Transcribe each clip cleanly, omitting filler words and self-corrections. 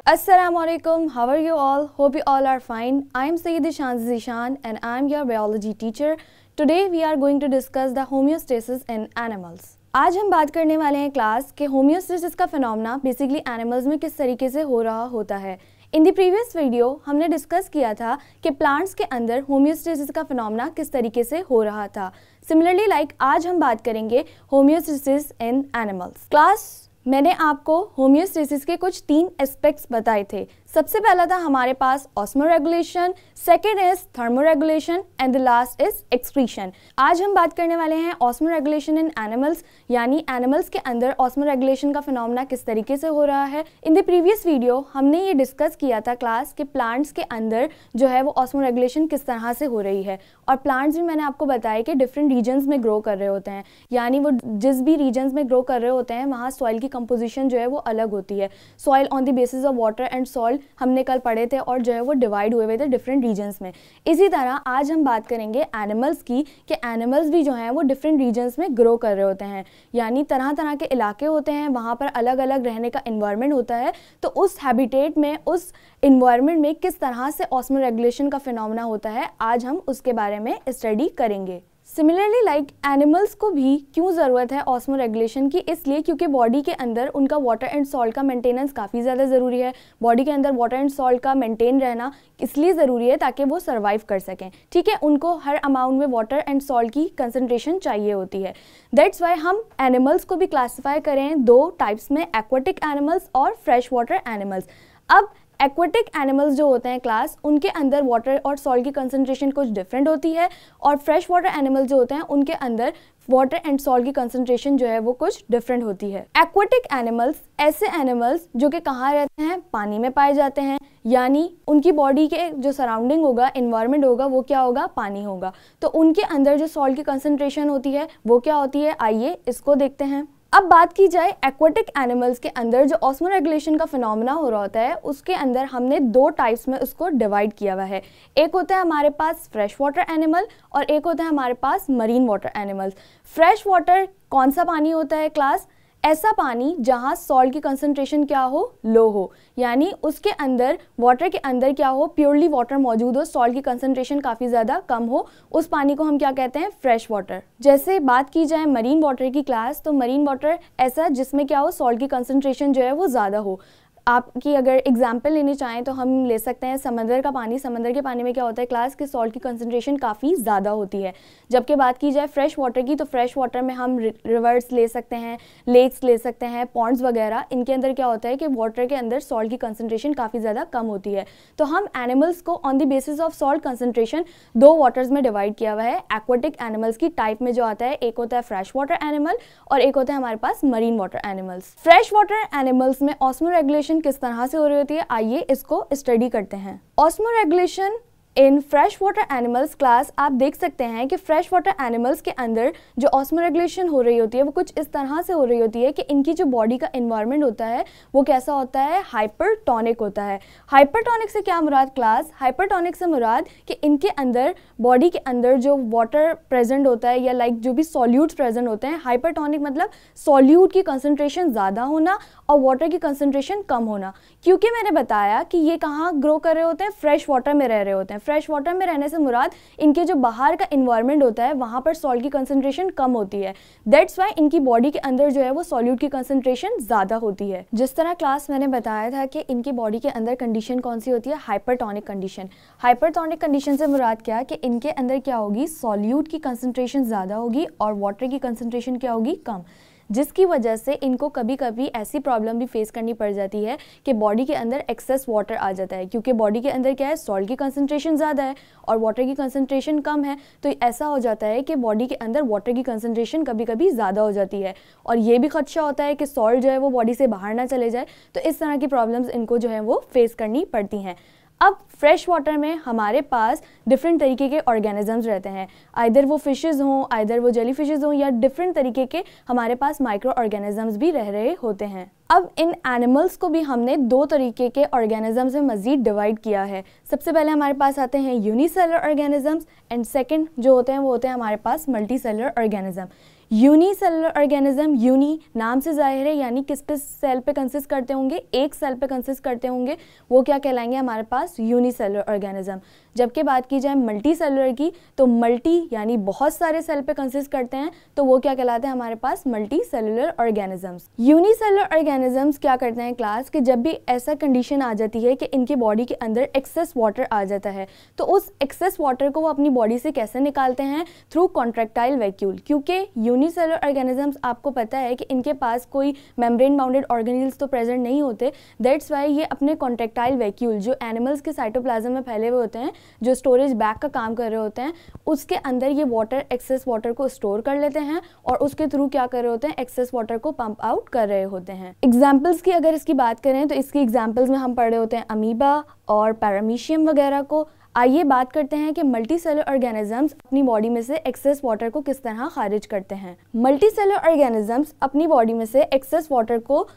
Assalamualaikum, how are you all? Hope you all are fine. I am Sayyidi Shanzi Zishan and I am your biology teacher. Today we are going to discuss the homeostasis in animals. आज हम बात करने वाले हैं class के homeostasis का phenomena basically animals में किस तरीके से हो रहा होता है। इन द प्रीवियस वीडियो हमने डिस्कस किया था कि प्लांट्स के अंदर होम्योस्टेसिस का फिनोमेना किस तरीके से हो रहा था। सिमिलरली आज हम बात करेंगे होम्योस्टेसिस इन एनिमल्स। क्लास मैंने आपको होम्योस्टेसिस के कुछ 3 एस्पेक्ट्स बताए थे। सबसे पहला था हमारे पास osmoregulation, second is thermoregulation and the last is excretion. आज हम बात करने वाले हैं ऑस्मोरेगुलेशन इन एनिमल्स, यानी एनिमल्स के अंदर ऑस्मोरेगुलेशन का फिनोमेना किस तरीके से हो रहा है। इन द प्रीवियस वीडियो हमने ये डिस्कस किया था क्लास के प्लांट्स के अंदर जो है वो ऑस्मोरेगुलेशन किस तरह से हो रही है, और प्लांट्स भी मैंने आपको बताया कि डिफरेंट रीजन्स में ग्रो कर रहे होते हैं, यानी वो जिस भी रीजन्स में ग्रो कर रहे होते हैं वहाँ सॉइल की कंपोजिशन जो है वो अलग होती है। Soil on the basis of water and soil हमने कल पढ़े थे और जो है वो डिवाइड हुए थे डिफरेंट रीजन्स में। इसी तरह आज हम बात करेंगे एनिमल्स की कि एनिमल्स भी जो हैं वो डिफरेंट रीजन्स में ग्रो कर रहे होते हैं, यानी तरह तरह के इलाके होते हैं, वहाँ पर अलग अलग रहने का इन्वायरमेंट होता है। तो उस हैबिटेट में, उस इन्वायरमेंट में किस तरह से ऑस्मोरेगुलेशन का फिनोमेना होता है, आज हम उसके बारे में स्टडी करेंगे। सिमिलरली एनिमल्स को भी क्यों ज़रूरत है ऑस्मोरेगुलेशन की, इसलिए क्योंकि बॉडी के अंदर उनका वाटर एंड सॉल्ट का मेंटेनेंस काफ़ी ज़्यादा ज़रूरी है। बॉडी के अंदर वाटर एंड सॉल्ट का मेंटेन रहना इसलिए ज़रूरी है ताकि वो सर्वाइव कर सकें। ठीक है, उनको हर अमाउंट में वाटर एंड सॉल्ट की कंसनट्रेशन चाहिए होती है। दैट्स वाई हम एनिमल्स को भी क्लासीफाई करें 2 टाइप्स में, एक्वाटिक एनिमल्स और फ्रेश वाटर एनिमल्स। अब एक्वाटिक एनिमल्स जो होते हैं क्लास, उनके अंदर वाटर और सॉल्ट की कंसंट्रेशन कुछ डिफरेंट होती है, और फ्रेश वाटर एनिमल जो होते हैं उनके अंदर वाटर एंड सॉल्ट की कंसंट्रेशन जो है वो कुछ डिफरेंट होती है। एक्वाटिक एनिमल्स ऐसे एनिमल्स जो कि कहाँ रहते हैं, पानी में पाए जाते हैं, यानी उनकी बॉडी के जो सराउंडिंग होगा, इन्वायरमेंट होगा, वो क्या होगा, पानी होगा। तो उनके अंदर जो सॉल्ट की कंसंट्रेशन होती है वो क्या होती है, आइए इसको देखते हैं। अब बात की जाए एक्वाटिक एनिमल्स के अंदर जो ऑस्मोरेगुलेशन का फिनोमेना हो रहा होता है, उसके अंदर हमने 2 टाइप्स में उसको डिवाइड किया हुआ है। एक होता है हमारे पास फ्रेश वाटर एनिमल और एक होता है हमारे पास marine water animals. Fresh water कौन सा पानी होता है क्लास? ऐसा पानी जहाँ सॉल्ट की कंसंट्रेशन क्या हो, लो हो, यानी उसके अंदर वाटर के अंदर क्या हो, प्योरली वाटर मौजूद हो, सॉल्ट की कंसंट्रेशन काफ़ी ज़्यादा कम हो, उस पानी को हम क्या कहते हैं, फ्रेश वाटर। जैसे बात की जाए मरीन वाटर की क्लास, तो मरीन वाटर ऐसा जिसमें क्या हो, सॉल्ट की कंसंट्रेशन जो है वो ज़्यादा हो। आपकी अगर एग्जाम्पल लेनी चाहें तो हम ले सकते हैं समंदर का पानी। समंदर के पानी में क्या होता है क्लास कि सॉल्ट की कंसंट्रेशन काफ़ी ज़्यादा होती है। जबकि बात की जाए फ्रेश वाटर की, तो फ्रेश वाटर में हम रिवर्स ले सकते हैं, लेक्स ले सकते हैं, पॉन्ड्स वगैरह। इनके अंदर क्या होता है कि वाटर के अंदर सॉल्ट की कंसंट्रेशन काफ़ी ज़्यादा कम होती है। तो हम एनिमल्स को on the basis of salt concentration 2 waters में डिवाइड किया हुआ है। एक्वाटिक एनिमल्स की टाइप में जो आता है, एक होता है फ्रेश वाटर एनिमल और एक होता है हमारे पास marine water animals. Fresh water animals में ऑस्मोरेगुलेशन किस तरह से हो रही होती है, आइए इसको स्टडी करते हैं। ऑस्मोरेगुलेशन इन फ्रेश वाटर एनिमल्स क्लास, आप देख सकते हैं कि फ्रेश वाटर एनिमल्स के अंदर जो ऑस्मोरेगुलेशन हो रही होती है वो कुछ इस तरह से हो रही होती है कि इनकी जो बॉडी का इन्वायरमेंट होता है वो कैसा होता है, हाइपरटोनिक होता है। हाइपरटोनिक से क्या मुराद क्लास? हाइपरटोनिक से मुराद कि इनके अंदर, बॉडी के अंदर जो वाटर प्रेजेंट होता है या जो भी सॉल्यूट्स प्रेजेंट होते हैं, हाइपरटोनिक मतलब सॉल्यूट की कंसंट्रेशन ज़्यादा होना और वाटर की कंसंट्रेशन कम होना। क्योंकि मैंने बताया कि ये कहाँ ग्रो कर रहे होते हैं, फ्रेश वाटर में रह रहे होते हैं। फ्रेश वाटर में रहने से मुराद इनके जो बाहर का इन्वायरमेंट होता है वहाँ पर सॉल्ट की कंसंट्रेशन कम होती है। दैट्स वाई इनकी बॉडी के अंदर जो है वो सॉल्यूट की कंसंट्रेशन ज़्यादा होती है। जिस तरह क्लास मैंने बताया था कि इनकी बॉडी के अंदर कंडीशन कौन सी होती है, हाइपरटोनिक कंडीशन। हाइपरटोनिक कंडीशन से मुराद क्या कि इनके अंदर क्या होगी, सॉल्यूट की कंसंट्रेशन ज़्यादा होगी और वाटर की कंसंट्रेशन क्या होगी, कम, जिसकी वजह से इनको कभी कभी ऐसी प्रॉब्लम भी फेस करनी पड़ जाती है कि बॉडी के अंदर एक्सेस वाटर आ जाता है, क्योंकि बॉडी के अंदर क्या है, सॉल्ट की कंसंट्रेशन ज़्यादा है और वाटर की कंसंट्रेशन कम है। तो ऐसा हो जाता है कि बॉडी के अंदर वाटर की कंसंट्रेशन कभी कभी ज़्यादा हो जाती है और ये भी खदशा होता है कि सॉल्ट जो है वो बॉडी से बाहर ना चले जाए। तो इस तरह की प्रॉब्लम्स इनको जो है वो फेस करनी पड़ती हैं। अब फ्रेश वाटर में हमारे पास डिफरेंट तरीके के ऑर्गेनिजम्स रहते हैं, आइदर वो फिशेज़ हों, आइदर वो जेली फिशेज़ हों, या डिफरेंट तरीके के हमारे पास माइक्रो ऑर्गेनिजम्स भी रह रहे होते हैं। अब इन एनिमल्स को भी हमने 2 तरीके के ऑर्गेनिजम्स में मज़ीद डिवाइड किया है। सबसे पहले हमारे पास आते हैं यूनिसेलुलर ऑर्गेनिजम्स एंड सेकंड जो होते हैं वो होते हैं हमारे पास multicellular organism. Unicellular organism, uni नाम से जाहिर है यानी किस पे सेल पे कंसिस्ट करते होंगे, एक सेल पे कंसिस्ट करते होंगे, वो क्या कहलाएंगे हमारे पास यूनिसेलुलर ऑर्गेनिज्म। जबकि बात की जाए मल्टी सेलुलर की तो मल्टी यानी बहुत सारे सेल पे कंसिस्ट करते हैं, तो वो क्या कहलाते हैं हमारे पास multicellular organisms. Unicellular organisms क्या करते हैं क्लास कि जब भी ऐसा कंडीशन आ जाती है कि इनकी बॉडी के अंदर एक्सेस वाटर आ जाता है, तो उस एक्सेस वाटर को वो अपनी बॉडी से कैसे निकालते हैं, थ्रू कॉन्ट्रैक्टाइल वैक्यूल। क्योंकि यूनिसेलुलर ऑर्गेनिजम्स आपको पता है कि इनके पास कोई मेम्ब्रेन बाउंडेड ऑर्गेनेल्स तो प्रेजेंट नहीं होते, दैट्स वाई ये अपने कॉन्ट्रैक्टाइल वैक्यूल जो एनिमल्स के साइटोप्लाज्म में फैले हुए होते हैं, जो स्टोरेज बैग का काम कर रहे होते हैं, उसके अंदर ये वाटर एक्सेस वाटर को स्टोर कर लेते हैं और उसके थ्रू क्या कर रहे होते हैं, एक्सेस वाटर को पंप आउट कर रहे होते हैं। एग्जाम्पल्स की अगर इसकी बात करें तो इसकी एग्जाम्पल्स में हम पढ़ रहे होते हैं अमीबा और पैरामीशियम वगैरह को। आइए बात करते हैं कि मल्टी सेलुलर ऑर्गेनिजम्स अपनी बॉडी में से एक्सेस वाटर को किस तरह खारिज करते हैं। मल्टी सेलुलर ऑर्गेनिजम्स अपनी बॉडी में से एक्सेस वाटर को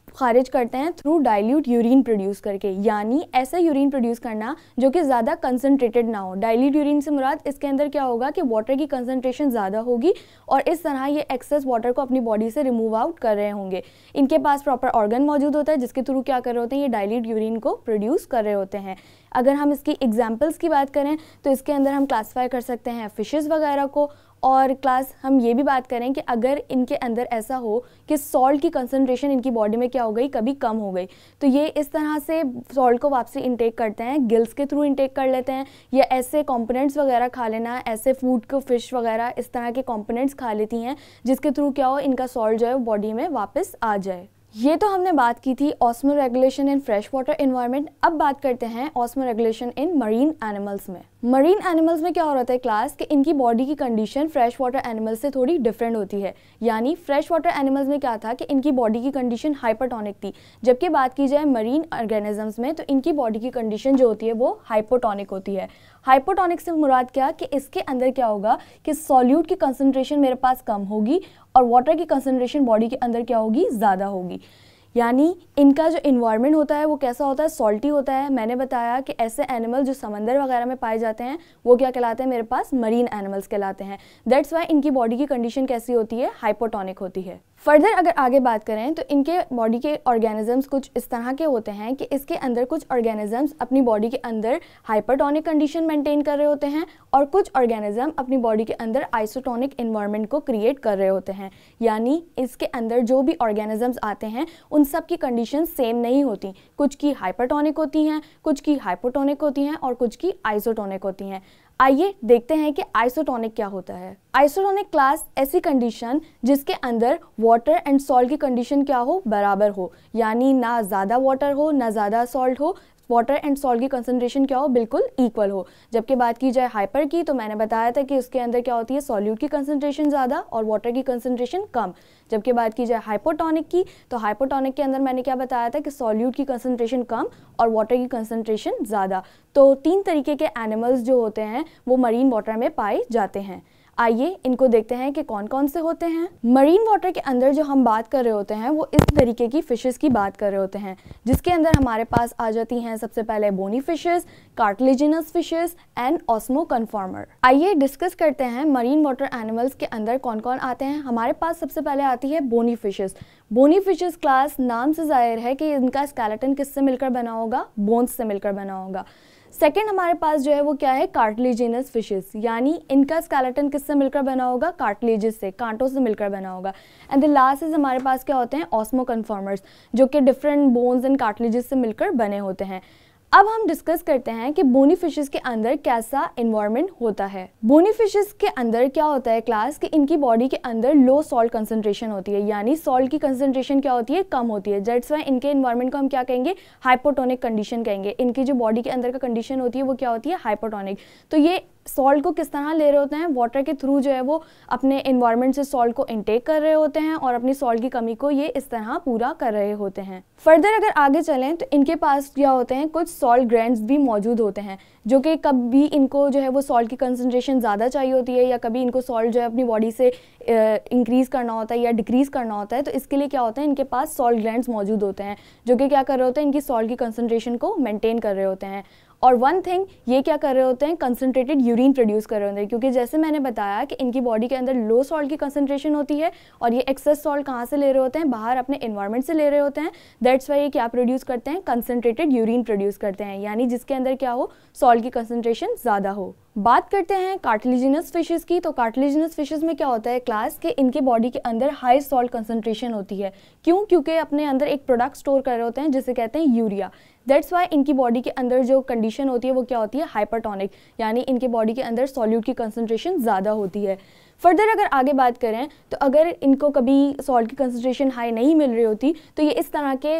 खारिज करते हैं थ्रू डाइल्यूट यूरिन प्रोड्यूस करके, यानी ऐसा यूरिन प्रोड्यूस करना जो कि ज़्यादा कंसनट्रेटेड ना हो। डाइल्यूट यूरिन से मुराद इसके अंदर क्या होगा कि वाटर की कंसनट्रेशन ज़्यादा होगी और इस तरह ये एक्सेस वाटर को अपनी बॉडी से रिमूव आउट कर रहे होंगे। इनके पास प्रॉपर ऑर्गन मौजूद होता है जिसके थ्रू क्या कर रहे होते हैं, ये डाइल्यूट यूरिन को प्रोड्यूस कर रहे होते हैं। अगर हम इसकी एग्जाम्पल्स की बात करें तो इसके अंदर हम क्लासीफाई कर सकते हैं फिशेज़ वगैरह को, और क्लास हम ये भी बात करें कि अगर इनके अंदर ऐसा हो कि सॉल्ट की कंसंट्रेशन इनकी बॉडी में क्या हो गई, कभी कम हो गई, तो ये इस तरह से सॉल्ट को वापसी इंटेक करते हैं, गिल्स के थ्रू इंटेक कर लेते हैं, या ऐसे कंपोनेंट्स वगैरह खा लेना, ऐसे फूड को फिश वगैरह इस तरह के कंपोनेंट्स खा लेती हैं जिसके थ्रू क्या हो, इनका सॉल्ट जो है बॉडी में वापस आ जाए। ये तो हमने बात की थी osmo regulation in fresh water environment. अब बात करते हैं osmo regulation in marine animals में। मरीन एनिमल्स में क्या हो रहा है क्लास कि इनकी बॉडी की कंडीशन फ्रेश वाटर एनिमल्स से थोड़ी डिफरेंट होती है। यानी फ्रेश वाटर एनिमल्स में क्या था कि इनकी बॉडी की कंडीशन हाइपरटोनिक थी, जबकि बात की जाए मरीन ऑर्गेनिजम्स में तो इनकी बॉडी की कंडीशन जो होती है वो हाइपोटोनिक होती है। हाइपोटोनिक से मुराद क्या कि इसके अंदर क्या होगा कि सॉल्यूट की कंसंट्रेशन मेरे पास कम होगी और वाटर की कंसंट्रेशन बॉडी के अंदर क्या होगी, ज़्यादा होगी। यानी इनका जो इन्वायरमेंट होता है वो कैसा होता है, सॉल्टी होता है। मैंने बताया कि ऐसे एनिमल जो समंदर वगैरह में पाए जाते हैं वो क्या कहलाते हैं, मेरे पास मरीन एनिमल्स कहलाते हैं। दैट्स वाई इनकी बॉडी की कंडीशन कैसी होती है, हाइपोटोनिक होती है। फर्दर अगर आगे बात करें तो इनके बॉडी के ऑर्गेनिजम्स कुछ इस तरह के होते हैं कि इसके अंदर कुछ ऑर्गेनिजम्स अपनी बॉडी के अंदर हाइपरटोनिक कंडीशन मेंटेन कर रहे होते हैं और कुछ ऑर्गेनिज्म अपनी बॉडी के अंदर आइसोटोनिक एनवायरनमेंट को क्रिएट कर रहे होते हैं। यानी इसके अंदर जो भी ऑर्गेनिजम्स आते हैं उन सब की कंडीशन सेम नहीं होती, कुछ की हाइपरटोनिक होती हैं, कुछ की हाइपोटोनिक होती हैं और कुछ की आइसोटोनिक होती हैं। आइए देखते हैं कि आइसोटोनिक क्या होता है। आइसोटोनिक क्लास ऐसी कंडीशन जिसके अंदर वाटर एंड सॉल्ट की कंडीशन क्या हो, बराबर हो, यानी ना ज़्यादा वाटर हो ना ज़्यादा सॉल्ट हो, वाटर एंड सॉल्ट की कंसंट्रेशन क्या हो, बिल्कुल इक्वल हो। जबकि बात की जाए हाइपर की तो मैंने बताया था कि उसके अंदर क्या होती है, सॉल्यूट की कंसंट्रेशन ज़्यादा और वाटर की कंसंट्रेशन कम। जबकि बात की जाए हाइपोटोनिक की तो हाइपोटोनिक के अंदर मैंने क्या बताया था कि सॉल्यूट की कंसंट्रेशन कम और वाटर की कंसंट्रेशन ज़्यादा। तो 3 तरीके के एनिमल्स जो होते हैं वो मरीन वाटर में पाए जाते हैं। आइए इनको देखते हैं कि कौन कौन से होते हैं। मरीन वाटर के अंदर जो हम बात कर रहे होते हैं वो इस तरीके की फिशेस की बात कर रहे होते हैं, जिसके अंदर हमारे पास आ जाती हैं सबसे पहले bony fishes, cartilaginous fishes and osmoconformer. आइए डिस्कस करते हैं मरीन वाटर एनिमल्स के अंदर कौन कौन आते हैं। हमारे पास सबसे पहले आती है bony fishes. Bony fishes class नाम से जाहिर है कि इनका स्केलेटन किससे मिलकर बना होगा, बोन्स से मिलकर बना होगा। सेकेंड हमारे पास जो है वो क्या है, कार्टिलेजिनस फिशेस, यानी इनका स्केलेटन किससे मिलकर बना होगा, कार्टिलेजेस से, कांटों से मिलकर बना होगा। एंड द लास्ट इज हमारे पास क्या होते हैं, ऑस्मो कन्फॉर्मर्स, जो कि डिफरेंट बोन्स एंड कार्टिलेजेस से मिलकर बने होते हैं। अब हम डिस्कस करते हैं कि बोनी फिशेस के अंदर कैसा एनवायरनमेंट होता है। बोनी फिशेस के अंदर क्या होता है क्लास कि इनकी बॉडी के अंदर लो सॉल्ट कंसंट्रेशन होती है, यानी सॉल्ट की कंसंट्रेशन क्या होती है, कम होती है। दैट्स व्हाई इनके एनवायरनमेंट को हम क्या कहेंगे, हाइपोटोनिक कंडीशन कहेंगे। इनकी जो बॉडी के अंदर का कंडीशन होती है वो क्या होती है, हाइपोटोनिक। तो ये सॉल्ट को किस तरह ले रहे होते हैं, वाटर के थ्रू जो है वो अपने एनवायरनमेंट से सॉल्ट को इनटेक कर रहे होते हैं और अपनी सॉल्ट की कमी को ये इस तरह पूरा कर रहे होते हैं। फर्दर अगर आगे चलें तो इनके पास क्या होते हैं, कुछ सॉल्ट ग्रैंड्स भी मौजूद होते हैं, जो कि कभी इनको जो है वो सॉल्ट की कंसंट्रेशन ज़्यादा चाहिए होती है या कभी इनको सॉल्ट जो है अपनी बॉडी से इंक्रीज़ करना होता है या डिक्रीज़ करना होता है। तो इसके लिए क्या होता है, इनके पास सॉल्ट ग्लैंड्स मौजूद होते हैं जो कि क्या कर रहे होते हैं, इनकी सॉल्ट की कंसंट्रेशन को मेंटेन कर रहे होते हैं। और वन थिंग ये क्या कर रहे होते हैं, कंसनट्रेटेड यूरिन प्रोड्यूस कर रहे होते हैं, क्योंकि जैसे मैंने बताया कि इनकी बॉडी के अंदर लो सॉल्ट की कंसनट्रेशन होती है और ये एक्सेस सॉल्ट कहाँ से ले रहे होते हैं, बाहर अपने एनवायरनमेंट से ले रहे होते हैं। दैट्स वाई ये क्या प्रोड्यूस करते हैं, कंसनट्रेटेड यूरिन प्रोड्यूस करते हैं, यानी जिसके अंदर क्या हो, सॉल्ट की कंसनट्रेशन ज़्यादा हो। बात करते हैं कार्टिलेजिनस फिशेस की। तो कार्टिलेजिनस फिशेस में क्या होता है क्लास के, इनके बॉडी के अंदर हाई सॉल्ट कंसंट्रेशन होती है। क्यों? क्योंकि अपने अंदर एक प्रोडक्ट स्टोर कर रहे होते हैं जिसे कहते हैं यूरिया। दैट्स वाई इनकी बॉडी के अंदर जो कंडीशन होती है वो क्या होती है, हाइपरटोनिक, यानी इनके बॉडी के अंदर सॉल्यूट की कंसंट्रेशन ज़्यादा होती है। फर्दर अगर आगे बात करें तो अगर इनको कभी सॉल्ट की कंसंट्रेशन हाई नहीं मिल रही होती तो ये इस तरह के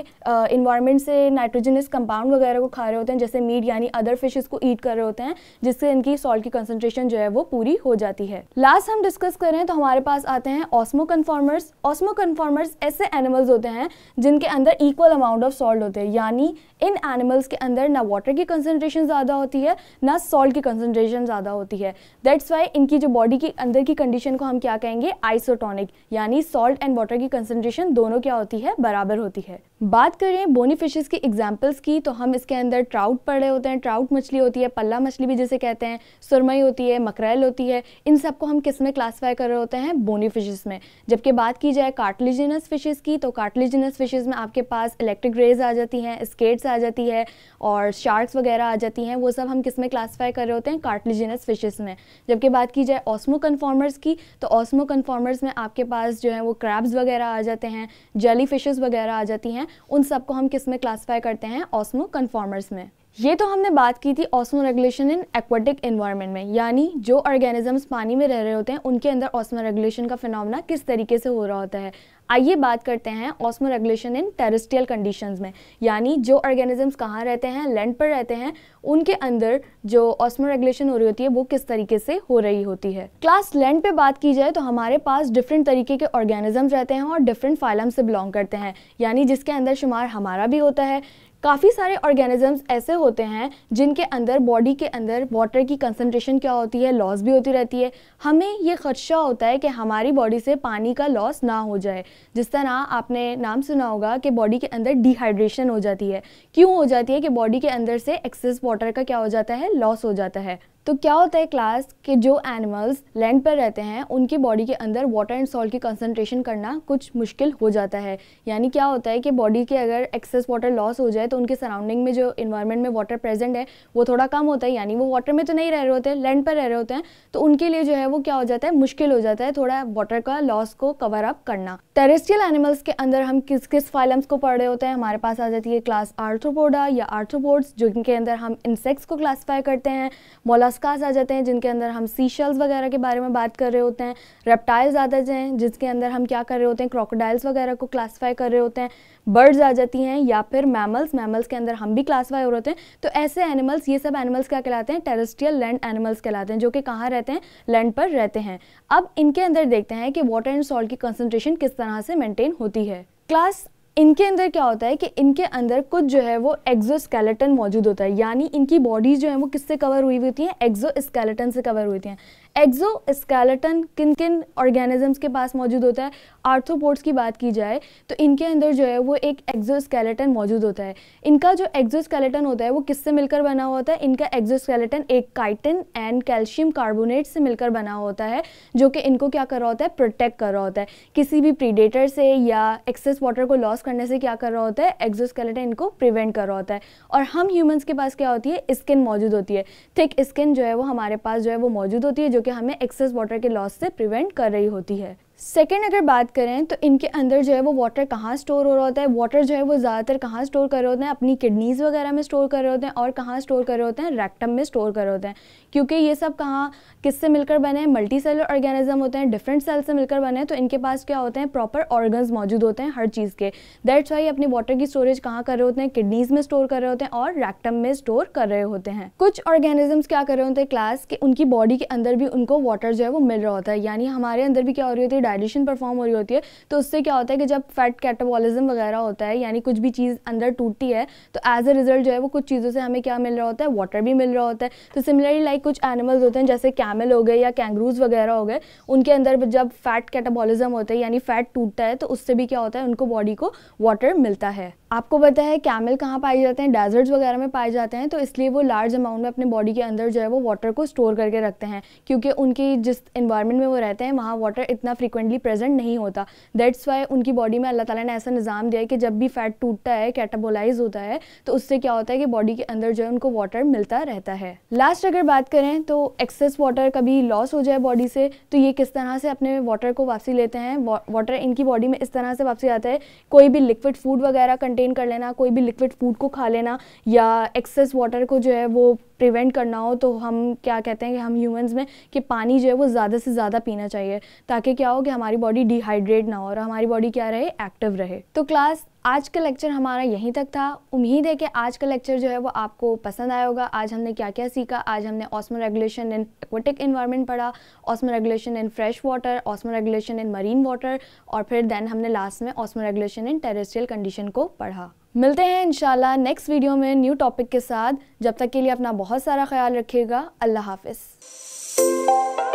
इन्वायरमेंट से नाइट्रोजनस कंपाउंड वगैरह को खा रहे होते हैं, जैसे मीट यानी अदर फिशेस को ईट कर रहे होते हैं, जिससे इनकी सॉल्ट की कंसंट्रेशन जो है वो पूरी हो जाती है। लास्ट हम डिस्कस करें तो हमारे पास आते हैं ऑस्मोकन्फॉर्मर्स। ऑस्मोकन्फॉर्मर्स ऐसे एनिमल्स होते हैं जिनके अंदर इक्वल अमाउंट ऑफ सॉल्ट होते हैं, यानी इन एनिमल्स के अंदर ना वाटर की कंसंट्रेशन ज़्यादा होती है ना सॉल्ट की कंसंट्रेशन ज़्यादा होती है। दैट्स वाई इनकी जो बॉडी के अंदर की कंडीशन को हम क्या कहेंगे, आइसोटोनिक, यानी सॉल्ट एंड वाटर की कंसंट्रेशन दोनों क्या होती है, बराबर होती है। बात करें बोनी फिशेस की एग्जांपल्स की तो हम इसके अंदर ट्राउट पड़े होते हैं, ट्राउट मछली होती है, पल्ला मछली भी जिसे कहते हैं, सुरमई होती है, मकरेल होती है। इन सबको हम किस में क्लासीफाई कर रहे होते हैं, बोनी फिशेस में। जबकि बात की जाए कार्टिलेजिनस फिशेस की तो कार्टिलेजिनस फिशेस में आपके पास इलेक्ट्रिक रेज आ जाती हैं, स्केट्स आ जाती है और शार्क्स वगैरह आ जाती हैं, वो सब हम किस में क्लासीफाई कर रहे होते हैं, कार्टिलेजिनस फिशेस में। जबकि बात की जाए ऑस्मोकन्फॉर्मर्स की तो ऑस्मोकन्फॉर्मर्स में आपके पास जो है वो क्रैब्स वगैरह आ जाते हैं, जेली फिशेस वगैरह आ जाती हैं, उन सबको हम किस में क्लासीफाई करते हैं, ऑस्मोकन्फॉर्मर्स में। ये तो हमने बात की थी osmo regulation in aquatic environment में, यानी जो ऑर्गेनिजम्स पानी में रह रहे होते हैं उनके अंदर ऑस्मो रेगुलेशन का फिनोमेना किस तरीके से हो रहा होता है। आइए बात करते हैं osmo regulation in terrestrial conditions में, यानी जो ऑर्गेनिजम्स कहाँ रहते हैं, लैंड पर रहते हैं, उनके अंदर जो ऑस्मो रेगुलेशन हो रही होती है वो किस तरीके से हो रही होती है। क्लास लैंड पे बात की जाए तो हमारे पास डिफरेंट तरीके के ऑर्गेनिजम्स रहते हैं और डिफरेंट फाइलम से बिलोंग करते हैं, यानी जिसके अंदर शुमार हमारा भी होता है। काफ़ी सारे ऑर्गेनिजम्स ऐसे होते हैं जिनके अंदर बॉडी के अंदर वाटर की कंसंट्रेशन क्या होती है, लॉस भी होती रहती है। हमें ये खदशा होता है कि हमारी बॉडी से पानी का लॉस ना हो जाए। जिस तरह आपने नाम सुना होगा कि बॉडी के अंदर डिहाइड्रेशन हो जाती है। क्यों हो जाती है कि बॉडी के अंदर से एक्सेस वाटर का क्या हो जाता है, लॉस हो जाता है। तो क्या होता है क्लास कि जो एनिमल्स लैंड पर रहते हैं उनकी बॉडी के अंदर वाटर एंड सॉल्ट की कंसंट्रेशन करना कुछ मुश्किल हो जाता है। यानी क्या होता है कि बॉडी के अगर एक्सेस वाटर लॉस हो जाए तो उनके सराउंडिंग में जो इन्वायरमेंट में वाटर प्रेजेंट है वो थोड़ा कम होता है, यानी वो वाटर में तो नहीं रह रहे होते हैं, लैंड पर रह रहे होते हैं, तो उनके लिए जो है वो क्या हो जाता है, मुश्किल हो जाता है थोड़ा वाटर का लॉस को कवर अप करना। टेरेस्ट्रियल एनिमल्स के अंदर हम किस किस फाइलम्स को पढ़ रहे होते हैं, हमारे पास आ जाती है क्लास आर्थ्रोपोडा या आर्थ्रोपोड्स, जिनके अंदर हम इंसेक्ट्स को क्लासीफाई करते हैं। मोलस्कास आ जाते हैं जिनके अंदर हम सी शेल्स वगैरह के बारे में बात कर रहे होते हैं। रेप्टाइल्स आ जाते हैं जिसके अंदर हम क्या कर रहे होते हैं, क्रोकोडाइल्स वगैरह को क्लासीफाई कर रहे होते हैं। बर्ड्स आ जाती हैं या फिर मैमल्स के अंदर हम भी क्लासीफाई हो रहे होते हैं। तो ऐसे एनिमल्स, ये सब एनिमल्स क्या कहलाते हैं, टेरेस्ट्रियल लैंड एनिमल्स कहलाते हैं, जो कि कहाँ रहते हैं, लैंड पर रहते हैं। अब इनके अंदर देखते हैं कि वाटर एंड सॉल्ट की कंसंट्रेशन किस तरह से मेंटेन होती है। क्लास इनके अंदर क्या होता है कि इनके अंदर कुछ जो है वो एक्सोस्केलेटन मौजूद होता है, यानी इनकी बॉडीज जो है वो किससे कवर हुई होती हैं, एक्सोस्केलेटन से कवर हुई होती हैं। एक्सोस्केलेटन किन किन ऑर्गेनिजम्स के पास मौजूद होता है, आर्थ्रोपोड्स की बात की जाए तो इनके अंदर जो है वो एक एक्सोस्केलेटन मौजूद होता है। इनका जो एक्सोस्केलेटन होता है वो किससे मिलकर बना होता है, इनका एक्सोस्केलेटन एक काइटिन एंड कैल्शियम कार्बोनेट से मिलकर बना होता है, जो कि इनको क्या कर रहा होता है, प्रोटेक्ट कर रहा होता है किसी भी प्रीडेटर से या एक्सेस वाटर को लॉस करने से। क्या कर रहा होता है, एक्सोस्केलेटन इनको प्रिवेंट कर रहा होता है। और हम ह्यूमंस के पास क्या होती है, स्किन मौजूद होती है। थिक स्किन जो है वो हमारे पास जो है वो मौजूद होती है, जो कि हमें एक्सेस वाटर के लॉस से प्रिवेंट कर रही होती है। सेकेंड अगर बात करें तो इनके अंदर जो है वो वाटर कहाँ स्टोर हो रहा होता है, वाटर जो है वो ज़्यादातर कहाँ स्टोर कर रहे होते हैं, अपनी किडनीज़ वगैरह में स्टोर कर रहे होते हैं, और कहाँ स्टोर कर रहे होते हैं, रेक्टम में स्टोर कर रहे होते हैं। क्योंकि ये सब कहाँ किससे मिलकर बने हैं, मल्टी सेलर ऑर्गेनिज्म होते हैं, डिफरेंट सेल से मिलकर बने हैं, तो इनके पास क्या होते हैं, प्रॉपर ऑर्गन्स मौजूद होते हैं हर चीज़ के। दैट्स वाई अपनी वाटर की स्टोरेज कहाँ कर रहे होते हैं, किडनीज़ में स्टोर कर रहे होते हैं और रेक्टम में स्टोर कर रहे होते हैं। कुछ ऑर्गेनिजम्स क्या कर रहे होते हैं क्लास कि उनकी बॉडी के अंदर भी उनको वाटर जो है वो मिल रहा होता है, यानी हमारे अंदर भी क्या हो रही होती है, डाइजेशन परफॉर्म हो रही होती है, तो उससे क्या होता है कि जब फैट कैटाबॉलिज्म वगैरह होता है, यानी कुछ भी चीज़ अंदर टूटती है, तो एज अ रिजल्ट जो है वो कुछ चीज़ों से हमें क्या मिल रहा होता है, वाटर भी मिल रहा होता है। तो सिमिलरली लाइक कुछ एनिमल्स होते हैं जैसे कैमल हो गए या कैंगरूज वगैरह हो गए, उनके अंदर जब फैट कैटाबॉलिज्म होता है यानी फैट टूटता है, तो उससे भी क्या होता है, उनको बॉडी को वाटर मिलता है। आपको पता है कैमल कहाँ पाए जाते हैं, डेजर्ट्स वगैरह में पाए जाते हैं, तो इसलिए वो लार्ज अमाउंट में अपने बॉडी के अंदर जो है वो वाटर को स्टोर करके रखते हैं, क्योंकि उनकी जिस इन्वायरमेंट में वो रहते हैं वहाँ वाटर इतना फ्रिक्वेंटली प्रेजेंट नहीं होता। दैट्स वाई उनकी बॉडी में अल्लाह ताला ने ऐसा निज़ाम दिया है कि जब भी फैट टूटता है, कैटाबोलाइज होता है, तो उससे क्या होता है कि बॉडी के अंदर जो है उनको वाटर मिलता रहता है। लास्ट अगर बात करें तो एक्सेस वाटर कभी लॉस हो जाए बॉडी से, तो ये किस तरह से अपने वाटर को वापसी लेते हैं। वाटर इनकी बॉडी में इस तरह से वापसी आता है, कोई भी लिक्विड फूड वगैरह कंटेन कर लेना, कोई भी लिक्विड फूड को खा लेना, या एक्सेस वाटर को जो है वो प्रिवेंट करना हो, तो हम क्या कहते हैं कि हम ह्यूमंस में कि पानी जो है वो ज़्यादा से ज़्यादा पीना चाहिए, ताकि क्या हो कि हमारी बॉडी डिहाइड्रेट ना हो और हमारी बॉडी क्या रहे, एक्टिव रहे। तो क्लास आज का लेक्चर हमारा यहीं तक था। उम्मीद है कि आज का लेक्चर जो है वो आपको पसंद आया होगा। आज हमने क्या क्या सीखा, आज हमने osmoregulation in aquatic environment पढ़ा, osmoregulation in fresh water, osmoregulation in marine water, और फिर देन हमने लास्ट में osmoregulation in terrestrial condition को पढ़ा। मिलते हैं इंशाल्लाह नेक्स्ट वीडियो में न्यू टॉपिक के साथ। जब तक के लिए अपना बहुत सारा ख्याल रखिएगा। अल्लाह हाफिज़।